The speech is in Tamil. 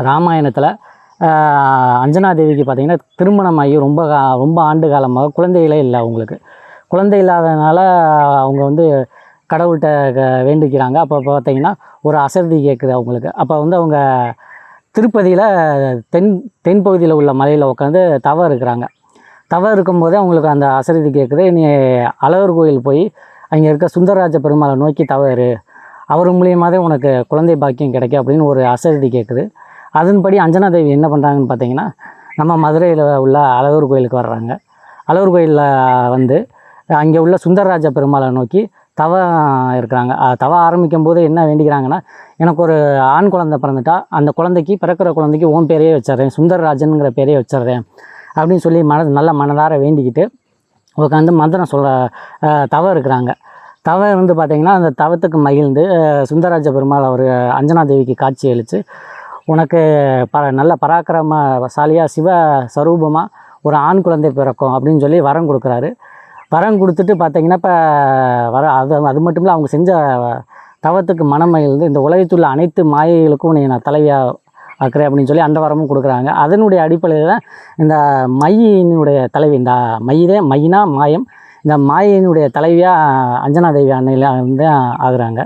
ராமாயணத்தில் அஞ்சனா தேவிக்கு பார்த்திங்கன்னா திருமணமாகி ரொம்ப ஆண்டு காலமாக குழந்தைகளே இல்லை அவங்களுக்கு. குழந்தை இல்லாததுனால அவங்க வந்து கடவுள்கிட்ட வேண்டிக்கிறாங்க. அப்போ பார்த்திங்கன்னா ஒரு அசரீரி கேட்குது அவங்களுக்கு. அப்போ வந்து அவங்க திருப்பதியில் தென்பகுதியில் உள்ள மலையில் உட்காந்து தவம் இருக்கிறாங்க. தவம் இருக்கும்போதே அவங்களுக்கு அந்த அசரீரி கேட்குது, நீ அழகர் கோயில் போய் அங்கே இருக்க சுந்தரராஜ பெருமாளை நோக்கி தவறு, அவர் மூலியமாகவே உனக்கு குழந்தை பாக்கியம் கிடைக்கும் அப்படின்னு ஒரு அசரீரி கேட்குது. அதன்படி அஞ்சனா தேவி என்ன பண்ணுறாங்கன்னு பார்த்தீங்கன்னா, நம்ம மதுரையில் உள்ள அழகர் கோயிலுக்கு வர்றாங்க. அழகர் கோயிலில் வந்து அங்கே உள்ள சுந்தரராஜ பெருமாளை நோக்கி தவம் இருக்கிறாங்க. தவம் ஆரம்பிக்கும் போது என்ன வேண்டிக்கிறாங்கன்னா, எனக்கு ஒரு ஆண் குழந்தை பிறந்துட்டா அந்த குழந்தைக்கு பிறக்கிற குழந்தைக்கு உன் பேரையே வச்சிட்றேன், சுந்தரராஜனுங்கிற பேரையே வச்சிட்றேன் அப்படின்னு சொல்லி நல்ல மனதார வேண்டிக்கிட்டு உட்காந்து மந்திரம் தவம் இருக்கிறாங்க. தவம் வந்து பார்த்திங்கன்னா, அந்த தவத்துக்கு மகிழ்ந்து சுந்தரராஜ பெருமாள் அவர் அஞ்சனா தேவிக்கு காட்சி அளித்து, உனக்கு நல்ல பராக்கிரமசாலியாக சிவ ஸ்வரூபமாக ஒரு ஆண் குழந்தை பிறக்கும் அப்படின்னு சொல்லி வரம் கொடுக்குறாரு. வரம் கொடுத்துட்டு பார்த்திங்கன்னா, இப்போ அது மட்டும் இல்லை, அவங்க செஞ்ச தவத்துக்கு மனமகிழ்ந்து இந்த உலகத்துள்ள அனைத்து மாயைகளுக்கும் நான் தலைவியாக ஆக்குறேன் அப்படின்னு சொல்லி அந்த வரமும் கொடுக்குறாங்க. அதனுடைய அடிப்படையில் தான் இந்த மையினுடைய தலைவி, இந்த மையினா மாயம், இந்த மாயினுடைய தலைவியாக அஞ்சனா தேவி அன்னையில் வந்து ஆகுறாங்க.